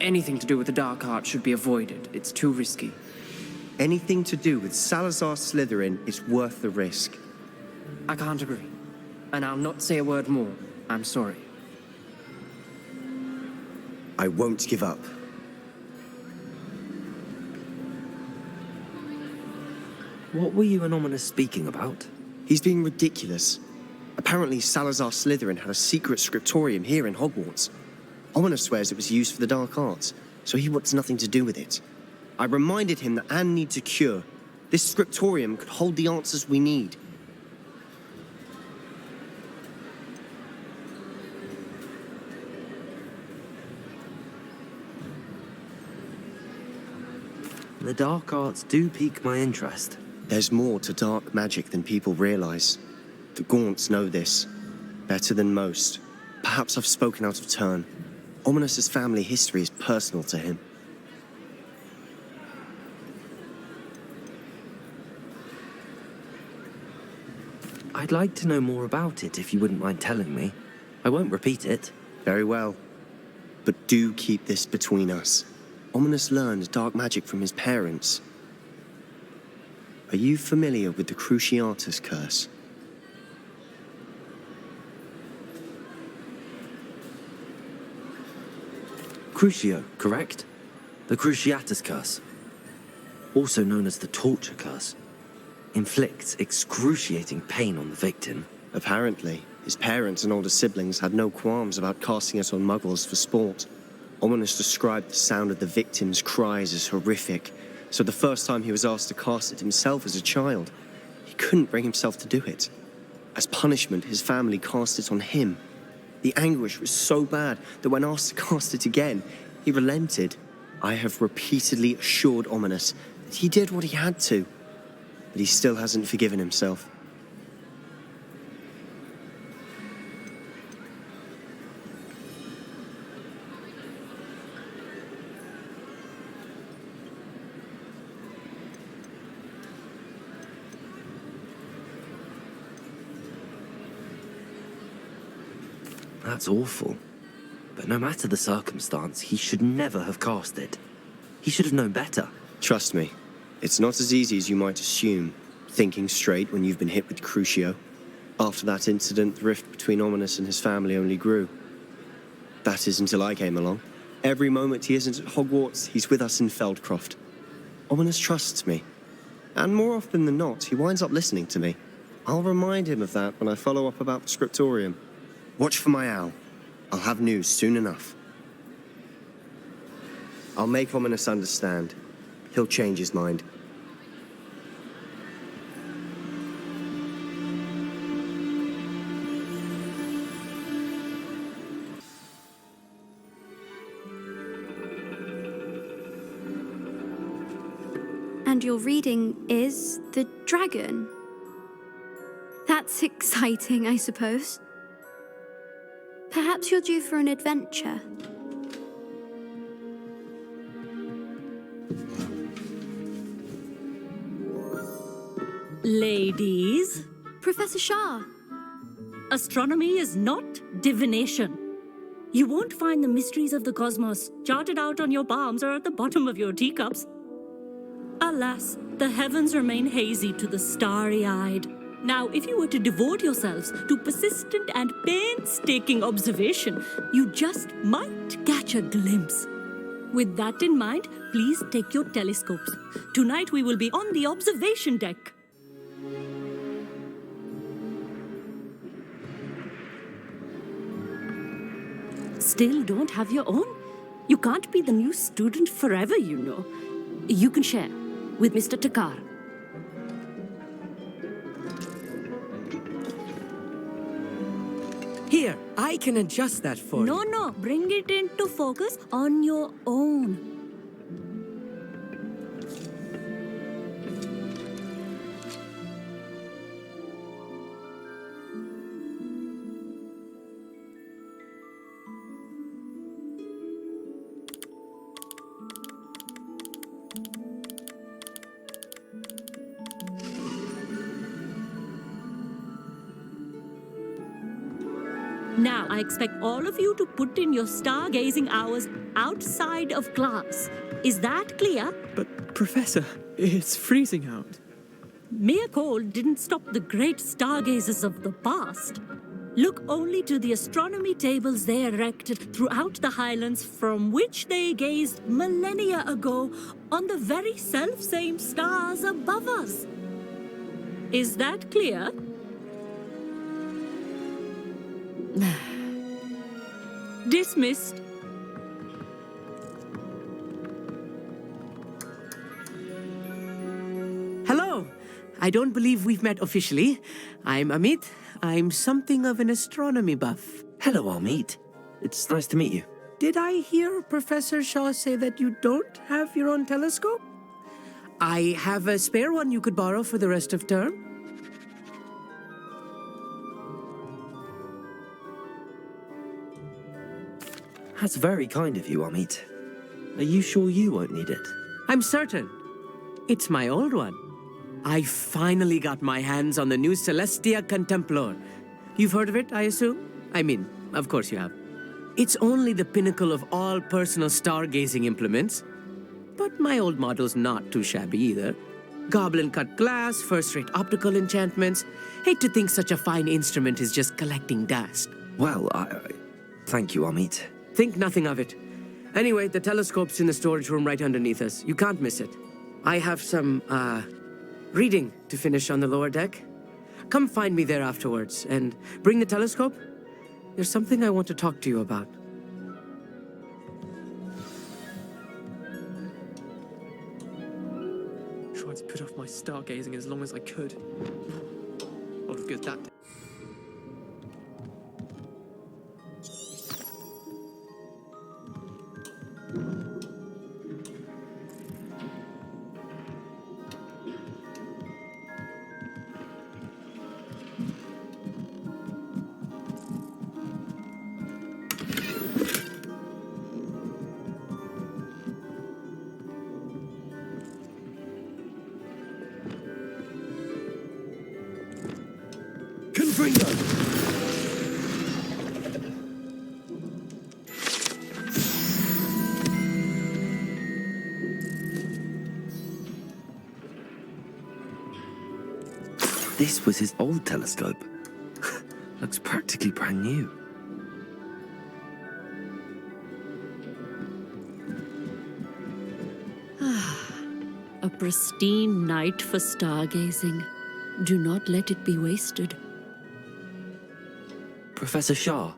Anything to do with the dark arts should be avoided. It's too risky. Anything to do with Salazar Slytherin is worth the risk. I can't agree. And I'll not say a word more. I'm sorry. I won't give up. What were you and Ominous speaking about? He's being ridiculous. Apparently Salazar Slytherin had a secret scriptorium here in Hogwarts. Ominous swears it was used for the dark arts, so he wants nothing to do with it. I reminded him that Anne needs a cure. This scriptorium could hold the answers we need. The dark arts do pique my interest. There's more to dark magic than people realize. The Gaunts know this. Better than most. Perhaps I've spoken out of turn. Ominous's family history is personal to him. I'd like to know more about it if you wouldn't mind telling me. I won't repeat it. Very well. But do keep this between us. Ominous learned dark magic from his parents. Are you familiar with the Cruciatus curse? Crucio, correct? The Cruciatus curse. Also known as the torture curse. Inflicts excruciating pain on the victim. Apparently, his parents and older siblings had no qualms about casting it on muggles for sport. Ominous described the sound of the victim's cries as horrific, so the first time he was asked to cast it himself as a child, he couldn't bring himself to do it. As punishment, his family cast it on him. The anguish was so bad that when asked to cast it again, he relented. I have repeatedly assured Ominous that he did what he had to, but he still hasn't forgiven himself. That's awful. But no matter the circumstance, he should never have cast it. He should have known better. Trust me, it's not as easy as you might assume, thinking straight when you've been hit with Crucio. After that incident, the rift between Ominous and his family only grew. That is until I came along. Every moment he isn't at Hogwarts, he's with us in Feldcroft. Ominous trusts me. And more often than not, he winds up listening to me. I'll remind him of that when I follow up about the scriptorium. Watch for my owl. I'll have news soon enough. I'll make Ominous understand. He'll change his mind. And your reading is The Dragon. That's exciting, I suppose. Perhaps you're due for an adventure. Ladies, Professor Shah. astronomy is not divination. You won't find the mysteries of the cosmos charted out on your palms or at the bottom of your teacups. Alas, the heavens remain hazy to the starry-eyed. Now, if you were to devote yourselves to persistent and painstaking observation, you just might catch a glimpse. With that in mind, please take your telescopes. Tonight we will be on the observation deck. Still don't have your own? You can't be the new student forever, you know. You can share with Mr. Takar. Here, I can adjust that for you. No, bring it into focus on your own. Now, I expect all of you to put in your stargazing hours outside of class. Is that clear? But, Professor, it's freezing out. Mere cold didn't stop the great stargazers of the past. Look only to the astronomy tables they erected throughout the highlands from which they gazed millennia ago on the very self-same stars above us. Is that clear? Dismissed. Hello. I don't believe we've met officially. I'm Amit. I'm something of an astronomy buff. Hello, Amit. It's nice to meet you. Did I hear Professor Shaw say that you don't have your own telescope? I have a spare one you could borrow for the rest of term. That's very kind of you, Amit. Are you sure you won't need it? I'm certain. It's my old one. I finally got my hands on the new Celestia Contemplor. You've heard of it, I assume? I mean, of course you have. It's only the pinnacle of all personal stargazing implements. But my old model's not too shabby either. Goblin-cut glass, first-rate optical enchantments. Hate to think such a fine instrument is just collecting dust. Well, thank you, Amit. Think nothing of it. Anyway, the telescope's in the storage room right underneath us. You can't miss it. I have some, reading to finish on the lower deck. Come find me there afterwards, and bring the telescope. There's something I want to talk to you about. Tried to put off my stargazing as long as I could. What a good that day. Confringo! This was his old telescope. Looks practically brand new. A pristine night for stargazing. Do not let it be wasted. Professor Shah,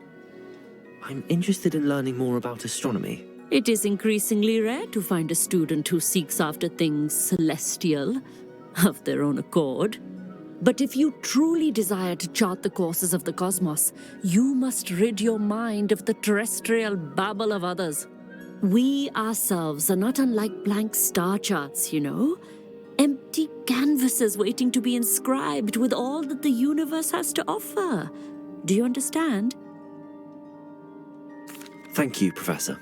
I'm interested in learning more about astronomy. It is increasingly rare to find a student who seeks after things celestial of their own accord. But if you truly desire to chart the courses of the cosmos, you must rid your mind of the terrestrial babble of others. We ourselves are not unlike blank star charts, you know. Empty canvases waiting to be inscribed with all that the universe has to offer. Do you understand? Thank you, Professor.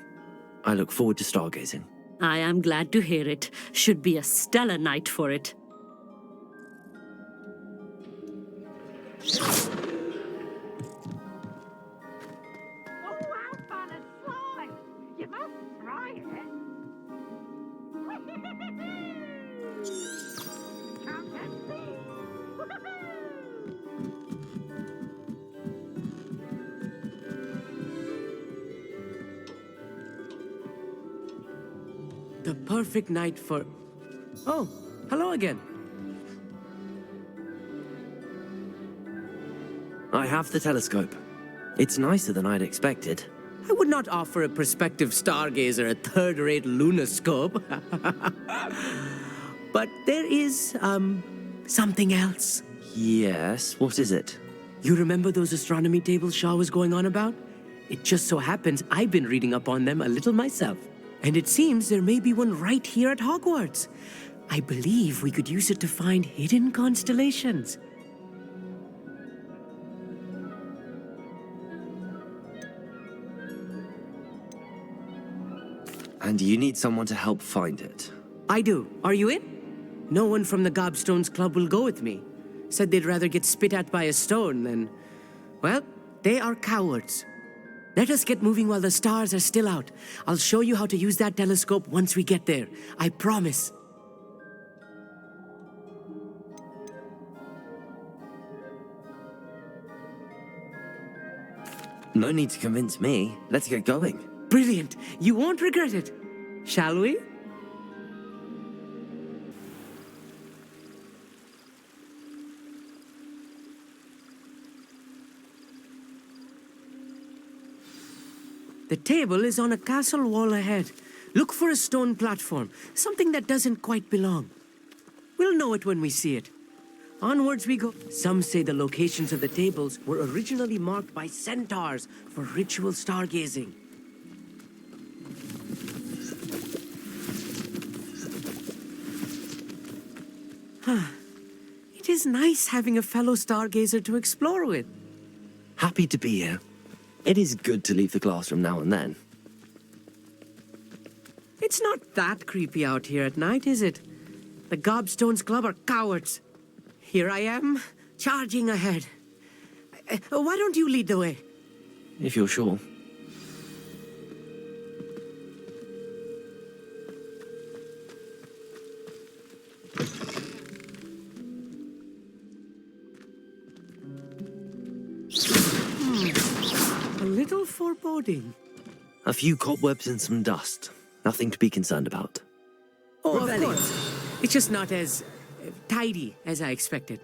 I look forward to stargazing. I am glad to hear it. Should be a stellar night for it. The perfect night for... Oh, hello again. I have the telescope. It's nicer than I'd expected. I would not offer a prospective stargazer a third-rate lunoscope. But there is, something else. Yes, what is it? You remember those astronomy tables Shaw was going on about? It just so happens I've been reading up on them a little myself. And it seems there may be one right here at Hogwarts. I believe we could use it to find hidden constellations. And you need someone to help find it. I do. Are you in? No one from the Gobstones Club will go with me. Said they'd rather get spit at by a stone than... Well, they are cowards. Let us get moving while the stars are still out. I'll show you how to use that telescope once we get there. I promise. No need to convince me. Let's get going. Brilliant. You won't regret it. Shall we? The table is on a castle wall ahead. Look for a stone platform, something that doesn't quite belong. We'll know it when we see it. Onwards we go. Some say the locations of the tables were originally marked by centaurs for ritual stargazing. It is nice having a fellow stargazer to explore with. Happy to be here. It is good to leave the classroom now and then. It's not that creepy out here at night, is it? The Gobstones Club are cowards. Here I am, charging ahead. Why don't you lead the way? If you're sure. A little foreboding. A few cobwebs and some dust. Nothing to be concerned about. Oh, of course. It's just not as tidy as I expected.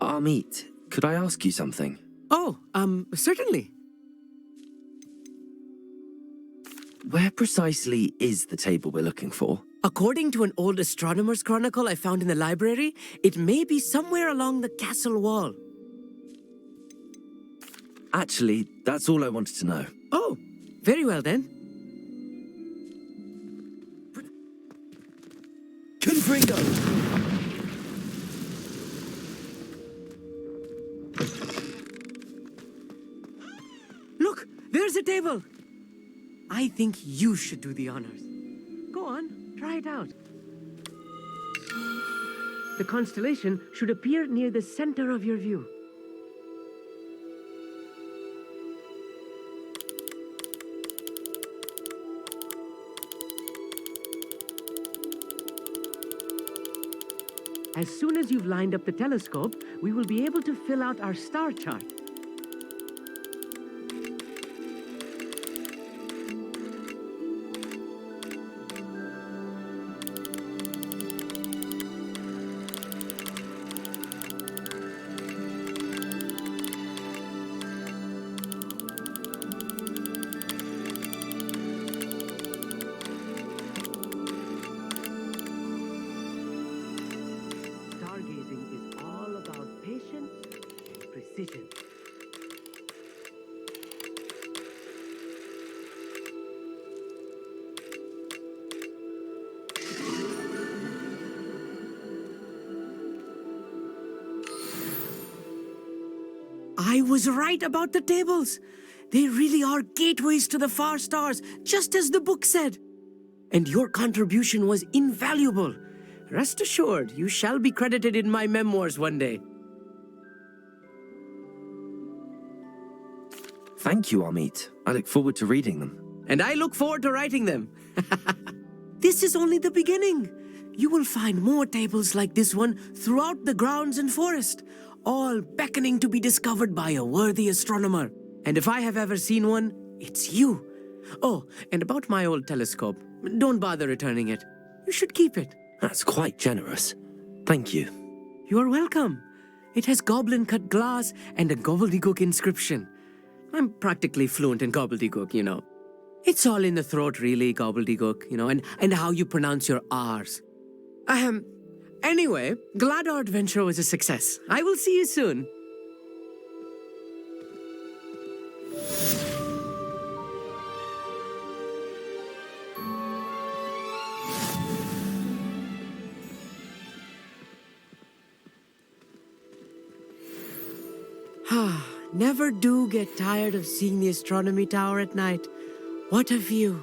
Amit, could I ask you something? Oh, certainly. Where precisely is the table we're looking for? According to an old astronomer's chronicle I found in the library, it may be somewhere along the castle wall. Actually, that's all I wanted to know. Oh, very well then. Confringo! Look, there's a table. I think you should do the honors. Go on, try it out. The constellation should appear near the center of your view. As soon as you've lined up the telescope, we will be able to fill out our star chart. Stargazing is all about patience and precision. I was right about the tables. They really are gateways to the far stars, just as the book said. And your contribution was invaluable. Rest assured, you shall be credited in my memoirs one day. Thank you, Amit. I look forward to reading them. And I look forward to writing them. This is only the beginning. You will find more tables like this one throughout the grounds and forest, all beckoning to be discovered by a worthy astronomer. And if I have ever seen one, it's you. Oh, and about my old telescope, don't bother returning it. You should keep it. That's quite generous. Thank you. You are welcome. It has goblin-cut glass and a gobbledygook inscription. I'm practically fluent in gobbledygook, you know. It's all in the throat, really, gobbledygook, you know, and how you pronounce your R's. Anyway, glad our adventure was a success. I will see you soon. Never do get tired of seeing the astronomy tower at night. What a view.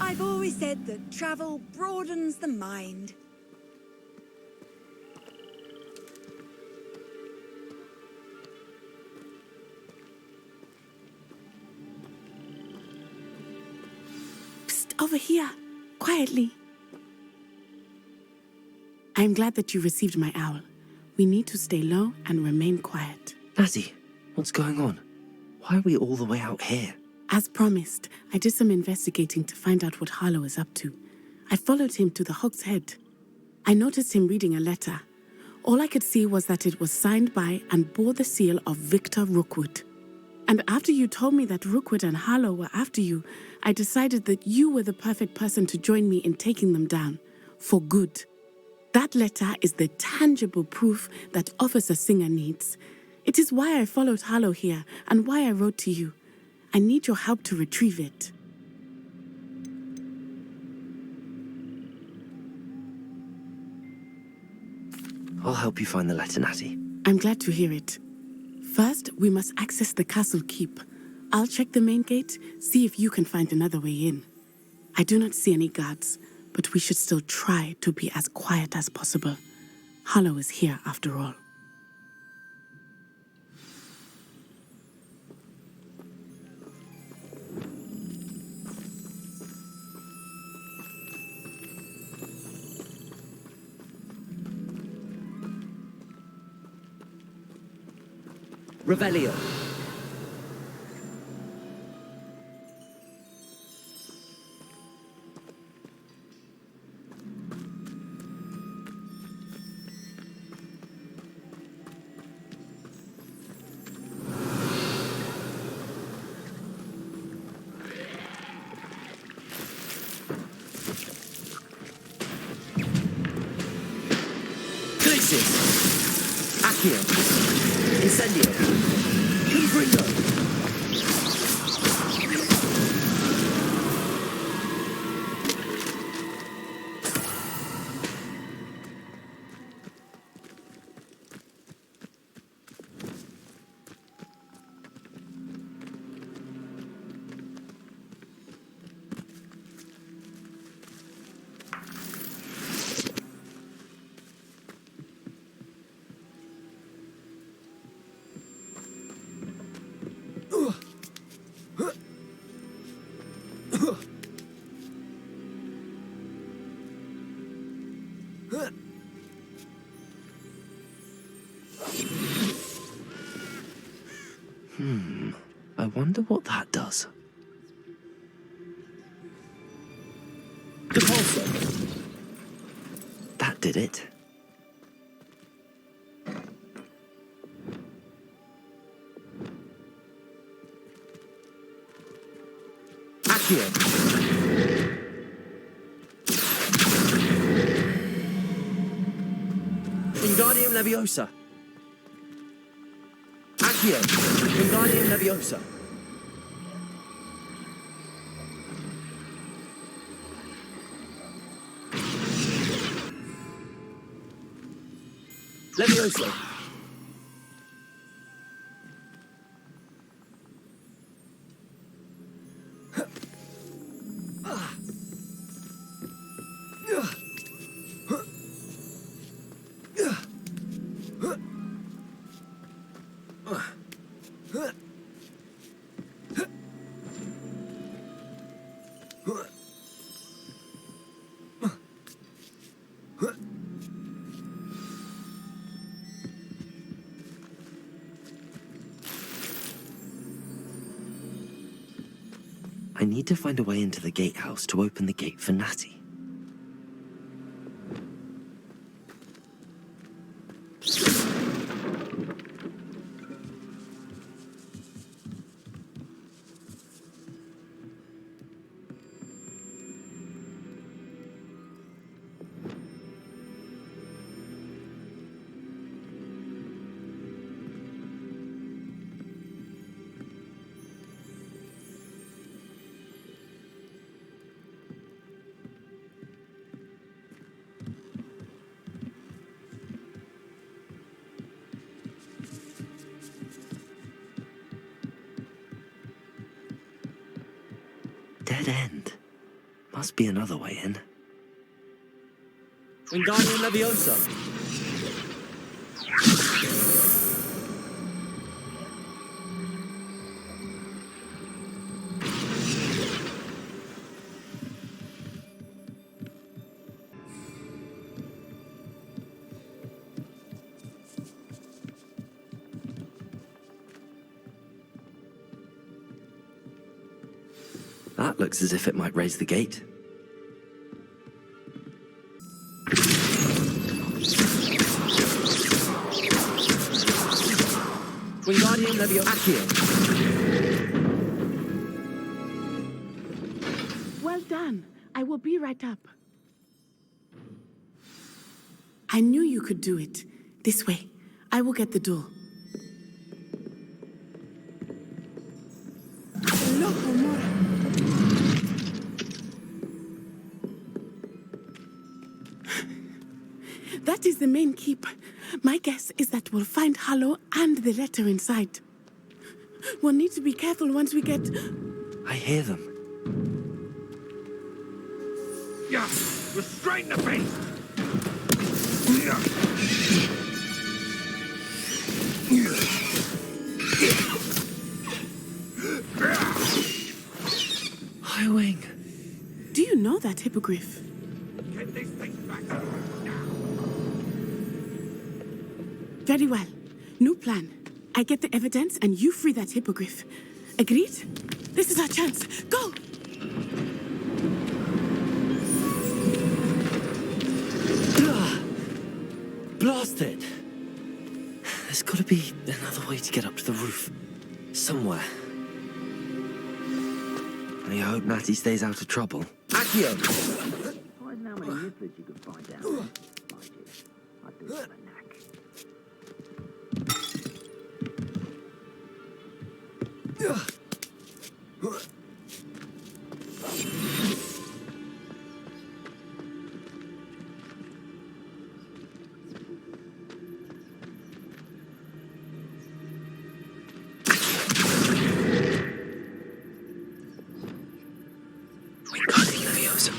I've always said that travel broadens the mind. Psst, over here, quietly. I'm glad that you received my owl. We need to stay low and remain quiet. Natty, what's going on? Why are we all the way out here? As promised, I did some investigating to find out what Harlow is up to. I followed him to the Hog's Head. I noticed him reading a letter. All I could see was that it was signed by and bore the seal of Victor Rookwood. And after you told me that Rookwood and Harlow were after you, I decided that you were the perfect person to join me in taking them down. For good. That letter is the tangible proof that Officer Singer needs. It is why I followed Harlow here and why I wrote to you. I need your help to retrieve it. I'll help you find the letter, Natty. I'm glad to hear it. First, we must access the castle keep. I'll check the main gate, see if you can find another way in. I do not see any guards, but we should still try to be as quiet as possible. Harlow is here after all. Revelio. Glacis. Accio. Incendio. Confringo. I wonder what that does. Depulso. That did it. Accio. Wingardium Leviosa. Accio. Wingardium Leviosa. Leviosa. need to find a way into the gatehouse to open the gate for Natty. Dead end. Must be another way in. Wingardium Leviosa. That looks as if it might raise the gate. Wingardium Leviosa. Accio. Well done. I will be right up. I knew you could do it. This way. I will get the door. Loco Mora. That is the main keep. My guess is that we'll find Hallow and the letter inside. We'll need to be careful once we get... I hear them. Yeah, restrain the beast! Highwing. Do you know that hippogriff? Get these things back now! Very well. New plan. I get the evidence and you free that hippogriff. Agreed? This is our chance. Go! Blasted! There's gotta be another way to get up to the roof. Somewhere. I hope Natty stays out of trouble. Accio. Find how many nippers you can find down there. Like it. I do have a knack. Wingardium Leviosa.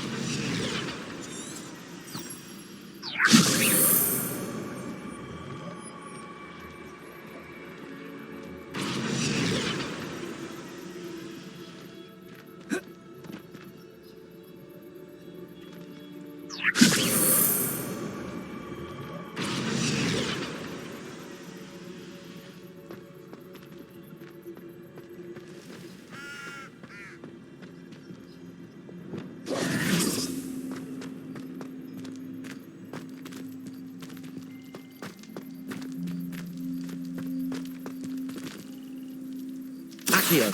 Accio.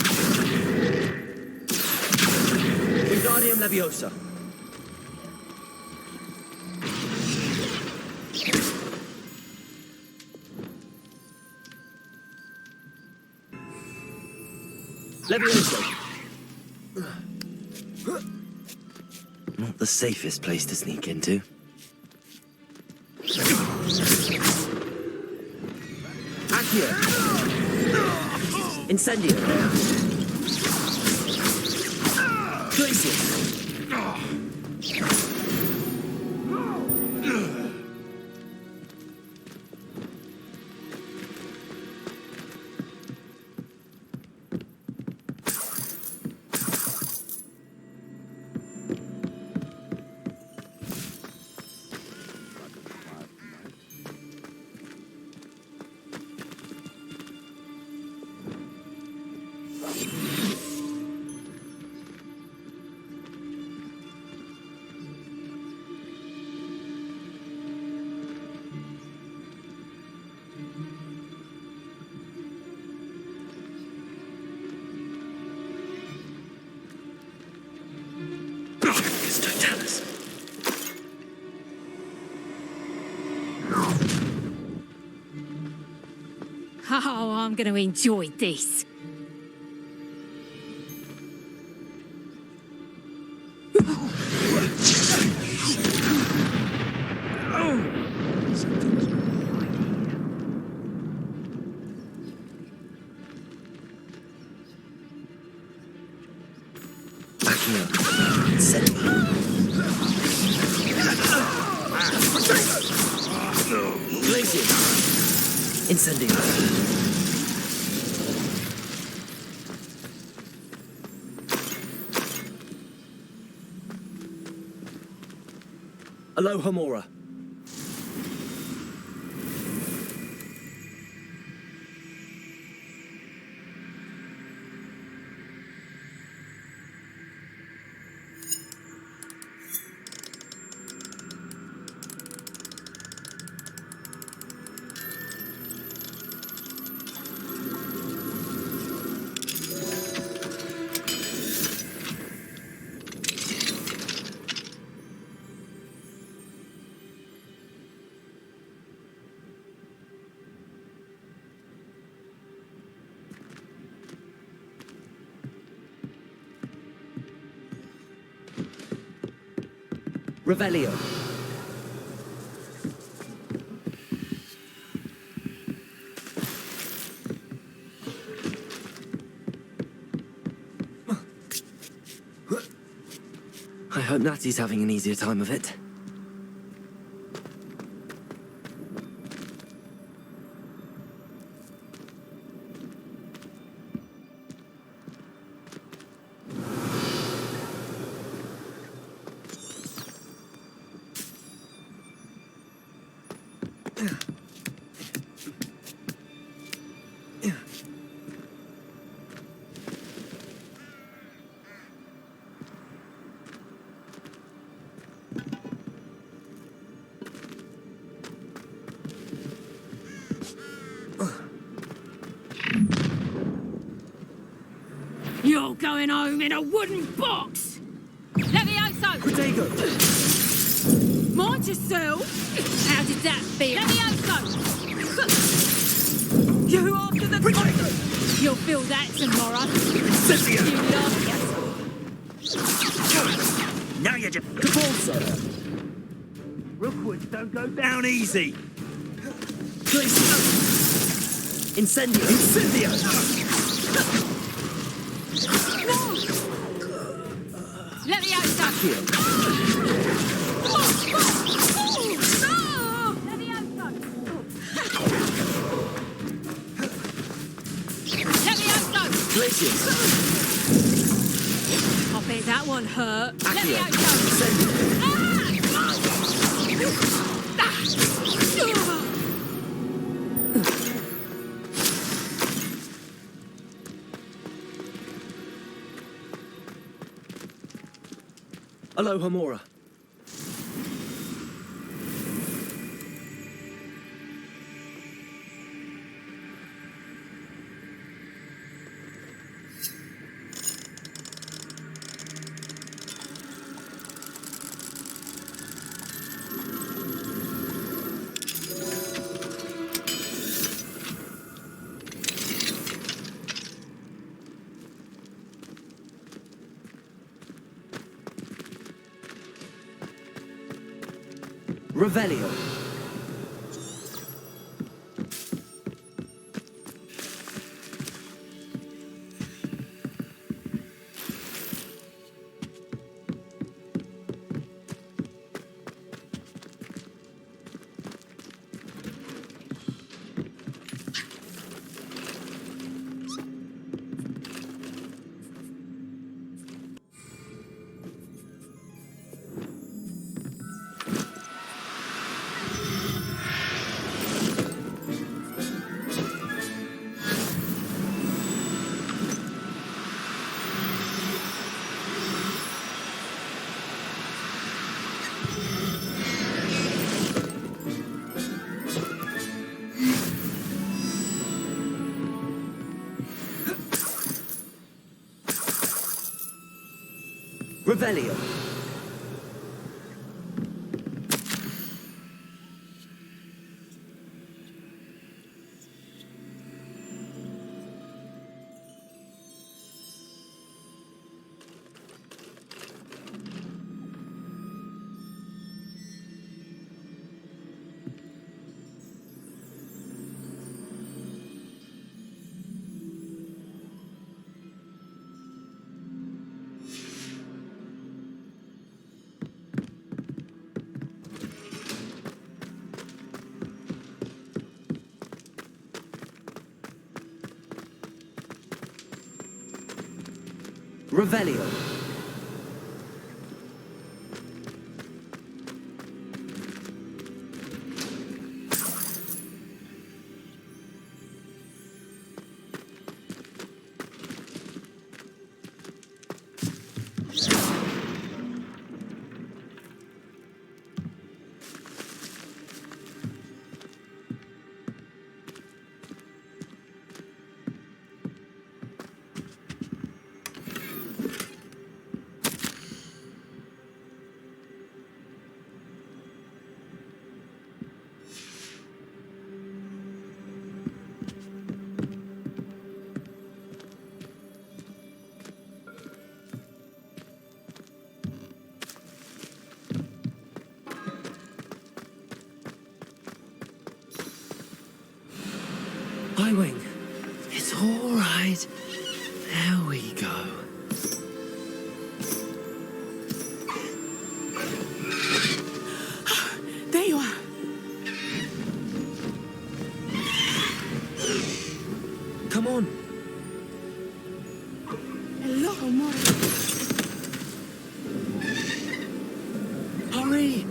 Wingardium Leviosa. Leviosa. Not the safest place to sneak into. Accio. Incendio. Glacius. Oh, I'm going to enjoy this. Incendio. Aloha Mora. Revelio. I hope Natty's having an easier time of it. You're going home in a wooden box! Levioso! Protego! Mind yourself! How did that feel? Levioso! You after the Protego! You'll feel that tomorrow. Cynthia! You love Now you're just... Cabalso! Rookwoods don't go down easy. Glacier! Incendio! Cynthia! Levioso! Accio! Levioso! Glaciers! I bet that one hurt. Accio! Levioso! Incendio! Aloha Mora. Revelio. Revelio. Revelio. Highwing. It's all right. There we go. There you are. Come on. Hello, amore. Hurry.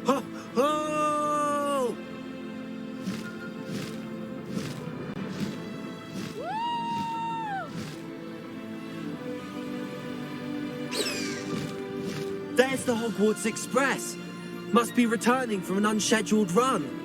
Ho, ho! There's the Hogwarts Express. Must be returning from an unscheduled run.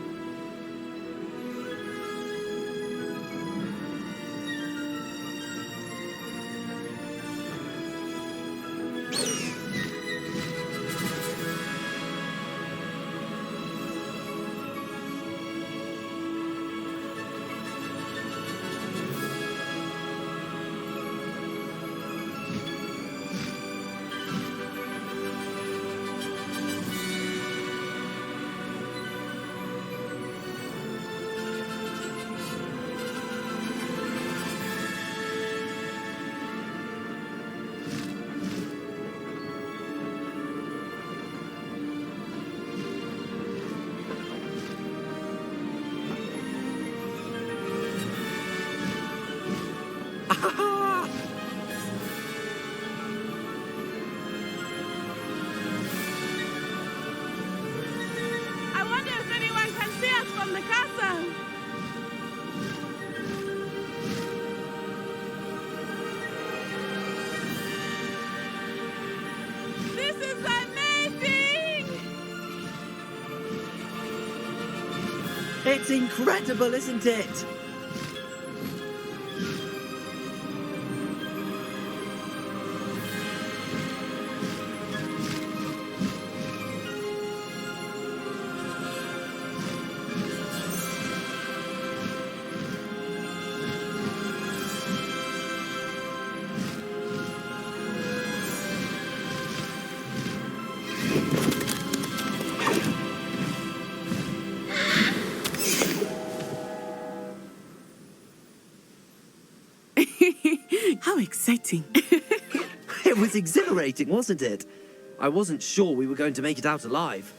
I wonder if anyone can see us from the castle. This is amazing! It's incredible, isn't it? How exciting. It was exhilarating, wasn't it? I wasn't sure we were going to make it out alive.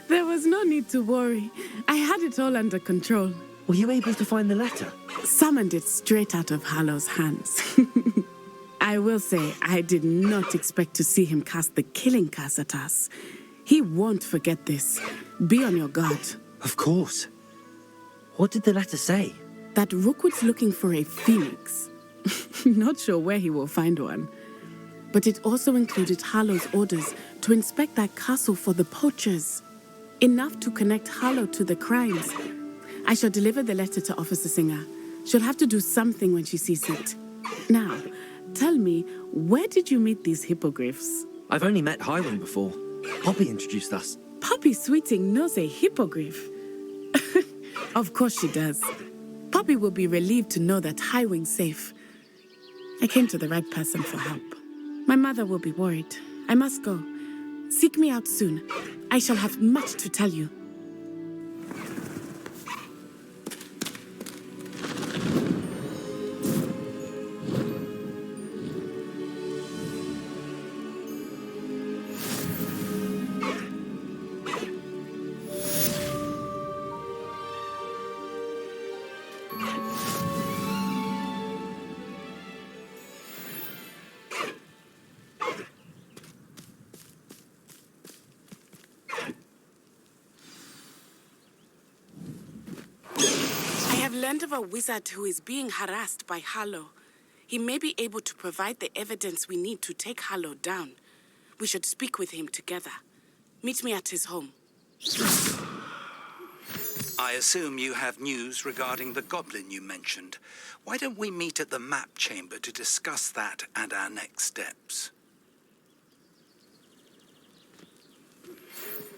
There was no need to worry. I had it all under control. Were you able to find the letter? Summoned it straight out of Harlow's hands. I will say, I did not expect to see him cast the killing curse at us. He won't forget this. Be on your guard. Of course. What did the letter say? That Rookwood's looking for a phoenix. Not sure where he will find one. But it also included Harlow's orders to inspect that castle for the poachers. Enough to connect Harlow to the crimes. I shall deliver the letter to Officer Singer. She'll have to do something when she sees it. Now, tell me, where did you meet these hippogriffs? I've only met Highwing before. Poppy introduced us. Poppy Sweeting knows a hippogriff. Of course she does. Poppy will be relieved to know that Highwing's safe. I came to the right person for help. My mother will be worried. I must go. Seek me out soon. I shall have much to tell you. I have learned of a wizard who is being harassed by Harlow. He may be able to provide the evidence we need to take Harlow down. We should speak with him together. Meet me at his home. I assume you have news regarding the goblin you mentioned. Why don't we meet at the map chamber to discuss that and our next steps?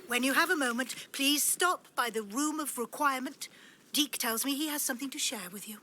When you have a moment, please stop by the Room of Requirement. Deke tells me he has something to share with you.